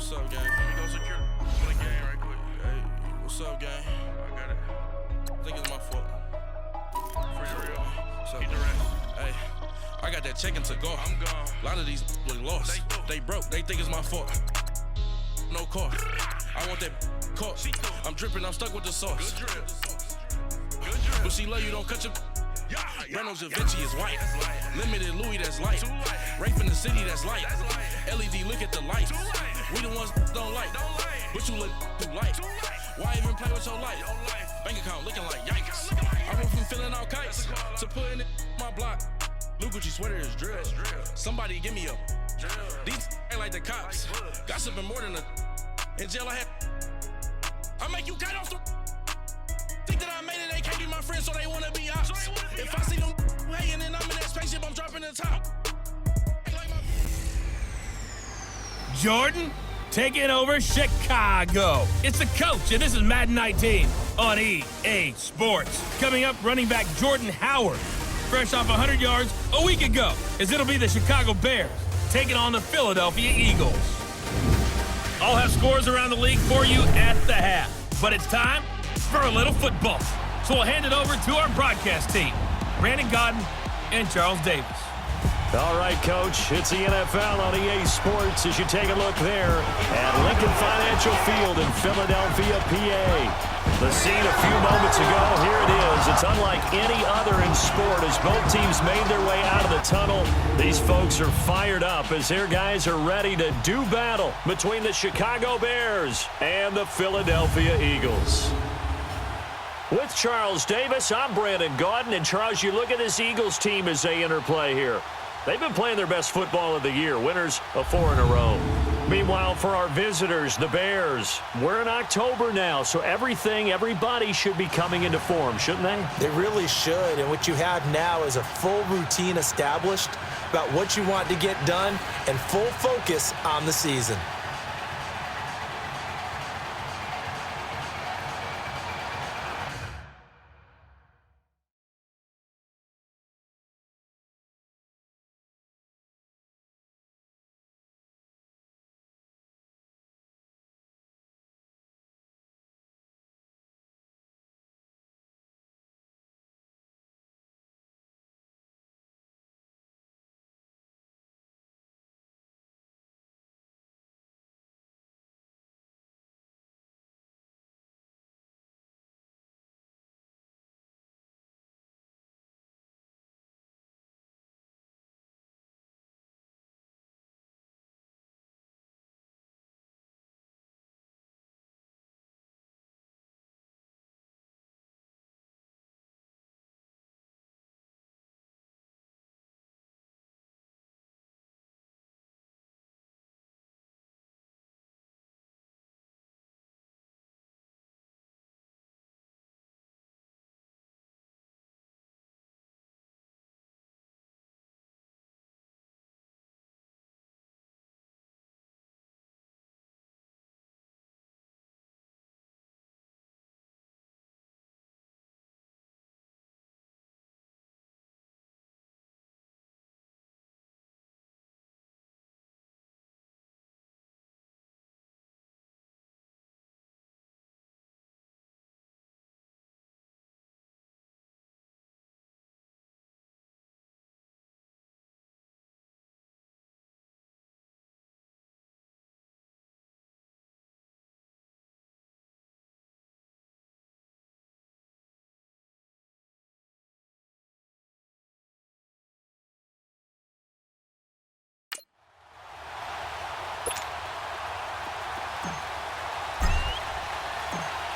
What's up, gang? Let me go secure the game right quick. Hey, what's up, gang? I got it. I think it's my fault. For real. So, keep the rest. Hey, I got that check-in to go. I'm gone. A lot of these look lost. They broke. They think it's my fault. No car. I want that caught. I'm dripping. I'm stuck with the sauce. Good drip. Good drip. But she love you. Don't cut your. Reynolds Da Vinci is white. Limited Louis, that's light. Rape in the city, that's light. LED, look at the lights. We the ones don't like. But you look too light. Why even play with your life? Bank account looking like yikes. I went from filling out kites to putting it in my block. New Gucci sweater is drill. Somebody give me a. These ain't like the cops. Gossiping more than a. In jail I had. I make you cut off the. Think that I made it, they can't be my friends, so they wanna be ops. If I see them hating and I'm in that spaceship, I'm dropping the top. Jordan, taking over Chicago. It's the coach, and this is Madden 19 on EA Sports. Coming up, running back Jordan Howard, fresh off 100 yards a week ago, as it'll be the Chicago Bears taking on the Philadelphia Eagles. I'll have scores around the league for you at the half, but it's time for a little football. So we'll hand it over to our broadcast team, Brandon Godden and Charles Davis. All right, Coach, it's the NFL on EA Sports as you take a look there at Lincoln Financial Field in Philadelphia, PA. The scene a few moments ago, here it is. It's unlike any other in sport as both teams made their way out of the tunnel. These folks are fired up as their guys are ready to do battle between the Chicago Bears and the Philadelphia Eagles. With Charles Davis, I'm Brandon Godden. And Charles, you look at this Eagles team as they interplay here. They've been playing their best football of the year, winners of 4 in a row. Meanwhile, for our visitors, the Bears, we're in October now, so everybody should be coming into form, shouldn't they? They really should, and what you have now is a full routine established about what you want to get done and full focus on the season.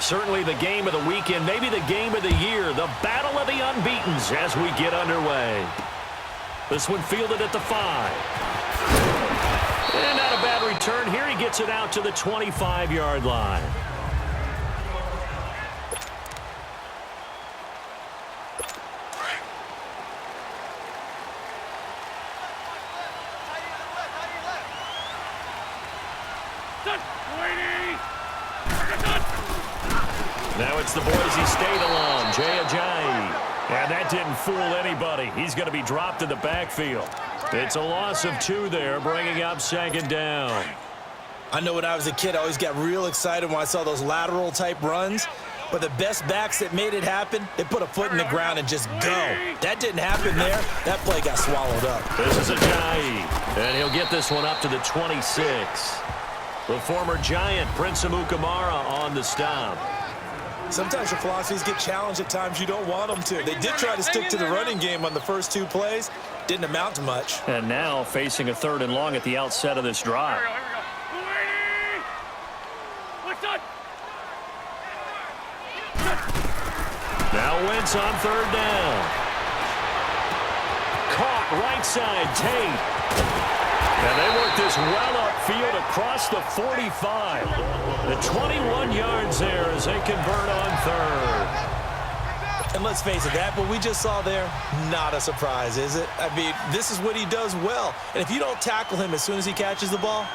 Certainly the game of the weekend, maybe the game of the year, the battle of the unbeatens as we get underway. This one fielded at the 5. And not a bad return here. He gets it out to the 25-yard line. Now it's the Boise State alum, Jay Ajayi. And that didn't fool anybody. He's going to be dropped in the backfield. It's a loss of 2 there, bringing up 2nd down. I know when I was a kid, I always got real excited when I saw those lateral type runs. But the best backs that made it happen, they put a foot in the ground and just go. That didn't happen there. That play got swallowed up. This is Ajayi, and he'll get this one up to the 26. The former Giant, Prince Amukamara, on the stop. Sometimes your philosophies get challenged at times you don't want them to. They did try to stick to the running game on the first 2 plays. Didn't amount to much. And now facing a 3rd and long at the outset of this drive. Now Wentz on 3rd down. Caught right side, Tate. And they work this well upfield across the 45. The 21 yards there as they convert on 3rd. And let's face it, that what we just saw there, not a surprise, is it? I mean, this is what he does well. And if you don't tackle him as soon as he catches the ball,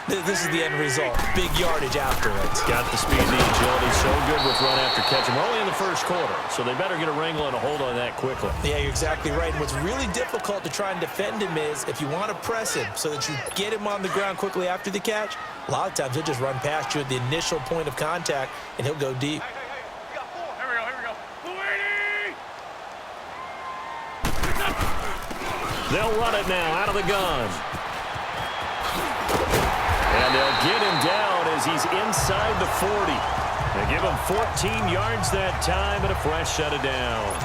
this is the end result. Big yardage after it. Got the speed and the agility, so good with run after catch. We're only in the first quarter, so they better get a wrangle and a hold on that quickly. Yeah, you're exactly right. And what's really difficult to try and defend him is if you want to press him so that you get him on the ground quickly after the catch, a lot of times he'll just run past you at the initial point of contact, and he'll go deep. They'll run it now out of the gun. And they'll get him down as he's inside the 40. They give him 14 yards that time and a fresh set of downs.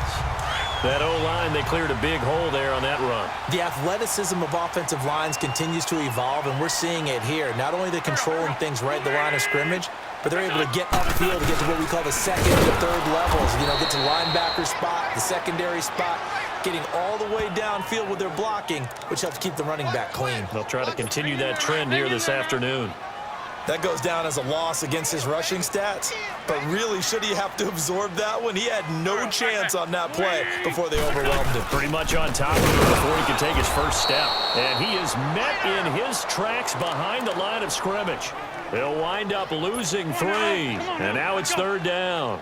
That O-line, they cleared a big hole there on that run. The athleticism of offensive lines continues to evolve, and we're seeing it here. Not only are they controlling things right at the line of scrimmage, but they're able to get upfield to get to what we call the 2nd and 3rd levels. You know, get to linebacker spot, the secondary spot, getting all the way downfield with their blocking, which helps keep the running back clean. They'll try to continue that trend here this afternoon. That goes down as a loss against his rushing stats, but really, should he have to absorb that one? He had no chance on that play before they overwhelmed him. Pretty much on top of it before he can take his first step. And he is met in his tracks behind the line of scrimmage. They'll wind up losing 3, and now it's 3rd down.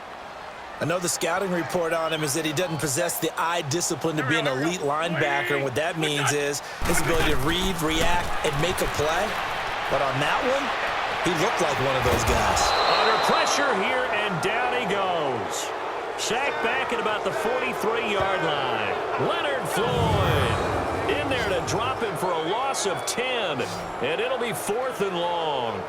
I know the scouting report on him is that he doesn't possess the eye discipline to be an elite linebacker, and what that means is his ability to read, react, and make a play. But on that one, he looked like one of those guys. Under pressure here, and down he goes. Sacked back at about the 43-yard line. Leonard Floyd in there to drop him for a loss of 10, and it'll be 4th and long.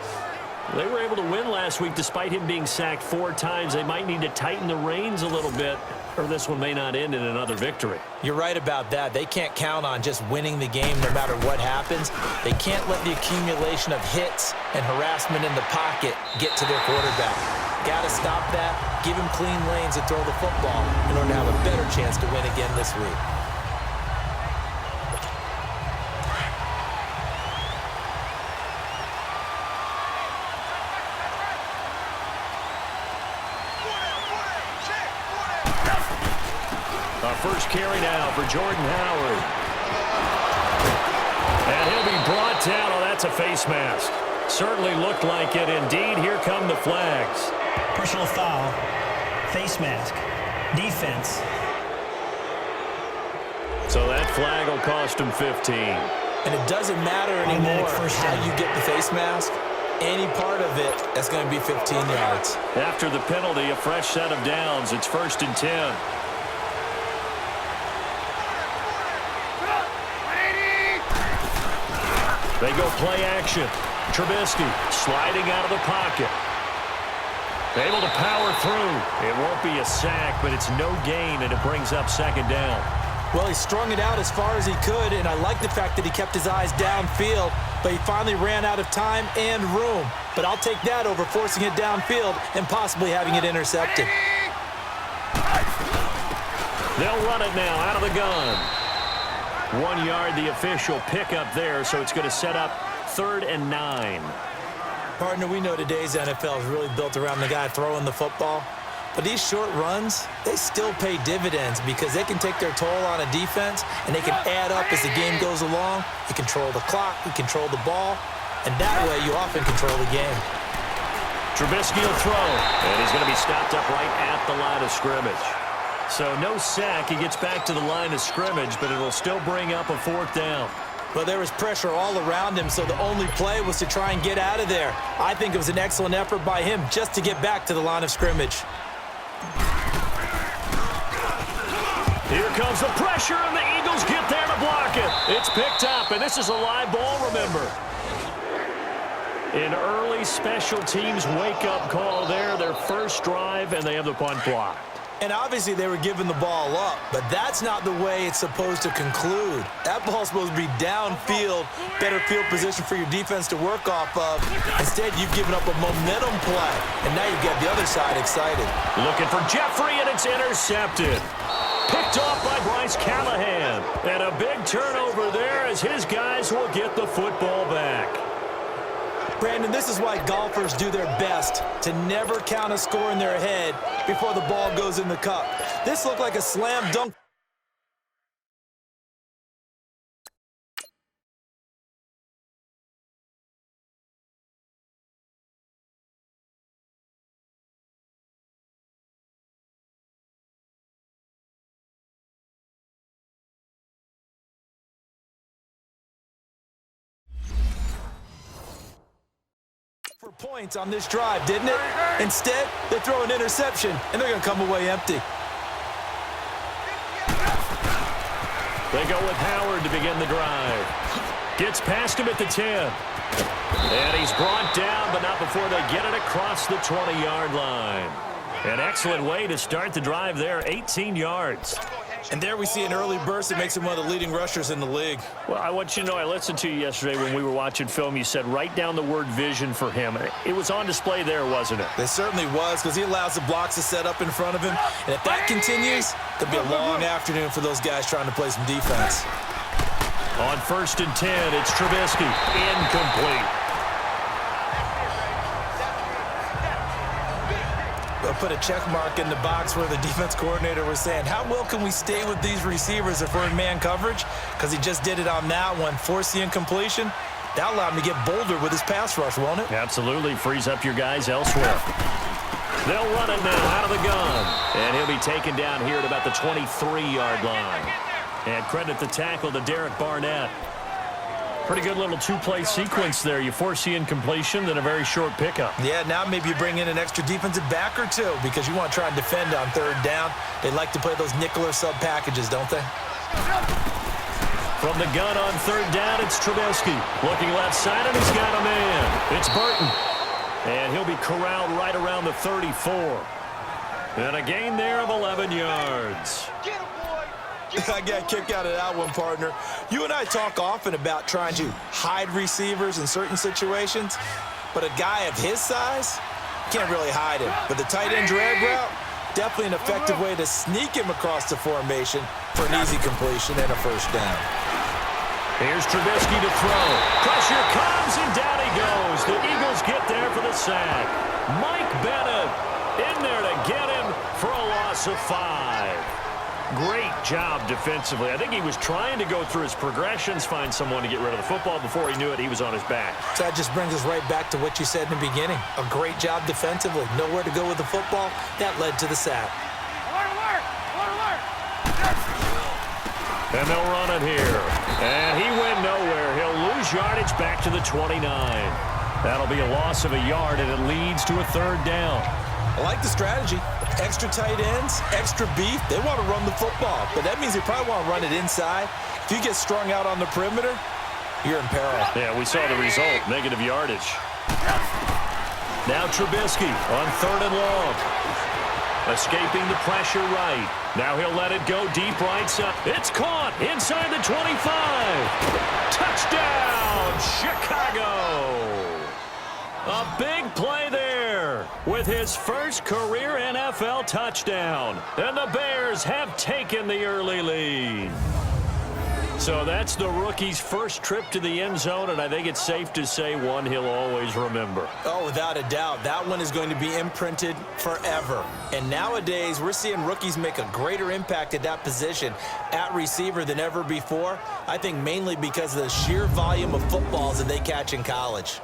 They were able to win last week despite him being sacked 4 times. They might need to tighten the reins a little bit, or this one may not end in another victory. You're right about that. They can't count on just winning the game no matter what happens. They can't let the accumulation of hits and harassment in the pocket get to their quarterback. Got to stop that, give him clean lanes and throw the football in order to have a better chance to win again this week. Our first carry now for Jordan Howard. And he'll be brought down. Oh, that's a face mask. Certainly looked like it. Indeed, here come the flags. Personal foul, face mask, defense. So that flag will cost him 15. And it doesn't matter anymore how you get the face mask. Any part of it, that's going to be 15 yards. After the penalty, a fresh set of downs. It's 1st and 10. They go play action. Trubisky sliding out of the pocket. Able to power through. It won't be a sack, but it's no gain, and it brings up 2nd down. Well, he strung it out as far as he could, and I like the fact that he kept his eyes downfield, but he finally ran out of time and room. But I'll take that over forcing it downfield and possibly having it intercepted. They'll run it now out of the gun. 1 yard, the official pickup there, so it's going to set up 3rd and 9. Partner, we know today's NFL is really built around the guy throwing the football. But these short runs, they still pay dividends because they can take their toll on a defense and they can add up as the game goes along. You control the clock, you control the ball, and that way you often control the game. Trubisky will throw, and he's going to be stopped up right at the line of scrimmage. So no sack. He gets back to the line of scrimmage, but it'll still bring up a 4th down. Well, there was pressure all around him, so the only play was to try and get out of there. I think it was an excellent effort by him just to get back to the line of scrimmage. Here comes the pressure, and the Eagles get there to block it. It's picked up, and this is a live ball, remember. An early special teams wake-up call there, their first drive, and they have the punt blocked. And obviously they were giving the ball up, but that's not the way it's supposed to conclude. That ball's supposed to be downfield, better field position for your defense to work off of. Instead, you've given up a momentum play, and now you've got the other side excited. Looking for Jeffrey, and it's intercepted. Picked off by Bryce Callahan. And a big turnover there as his guys will get the football back. Brandon, this is why golfers do their best to never count a score in their head before the ball goes in the cup. This looked like a slam dunk. For points on this drive, didn't it? Instead, they throw an interception, and they're going to come away empty. They go with Howard to begin the drive. Gets past him at the 10. And he's brought down, but not before they get it across the 20-yard line. An excellent way to start the drive there, 18 yards. And there we see an early burst that makes him one of the leading rushers in the league. Well, I want you to know, I listened to you yesterday when we were watching film. You said write down the word vision for him. It was on display there, wasn't it? It certainly was, because he allows the blocks to set up in front of him. And if that continues, it'll be a long afternoon for those guys trying to play some defense. On 1st and 10, it's Trubisky. Incomplete. They'll put a check mark in the box where the defense coordinator was saying, how well can we stay with these receivers if we're in man coverage? Because he just did it on that one, forced the incompletion. That allowed him to get bolder with his pass rush, won't it? Absolutely. Frees up your guys elsewhere. They'll run it now out of the gun. And he'll be taken down here at about the 23-yard line. And credit the tackle to Derek Barnett. Pretty good little two-play sequence there. You force the incompletion, then a very short pickup. Yeah, now maybe you bring in an extra defensive back or two because you want to try and defend on 3rd down. They like to play those nickel or sub packages, don't they? From the gun on 3rd down, it's Trubisky. Looking left side, and he's got a man. It's Burton. And he'll be corralled right around the 34. And a gain there of 11 yards. I got a kick out of that one, partner. You and I talk often about trying to hide receivers in certain situations, but a guy of his size can't really hide him. But the tight end drag route, definitely an effective way to sneak him across the formation for an easy completion and a 1st down. Here's Trubisky to throw. Pressure comes, and down he goes. The Eagles get there for the sack. Mike Bennett in there to get him for a loss of 5. Great job defensively. I think he was trying to go through his progressions, find someone to get rid of the football. Before he knew it, he was on his back. So that just brings us right back to what you said in the beginning. A great job defensively. Nowhere to go with the football. That led to the sack. And they'll run it here. And he went nowhere. He'll lose yardage back to the 29. That'll be a loss of a yard, and it leads to a 3rd down. I like the strategy. Extra tight ends, extra beef. They want to run the football, but that means they probably want to run it inside. If you get strung out on the perimeter, you're in peril. Yeah, we saw the result, negative yardage. Now Trubisky on 3rd and long. Escaping the pressure right. Now he'll let it go deep right side. It's caught inside the 25. Touchdown, Chicago. A big play there with his first career NFL touchdown. And the Bears have taken the early lead. So that's the rookie's first trip to the end zone, and I think it's safe to say one he'll always remember. Oh, without a doubt. That one is going to be imprinted forever. And nowadays, we're seeing rookies make a greater impact at that position at receiver than ever before. I think mainly because of the sheer volume of footballs that they catch in college.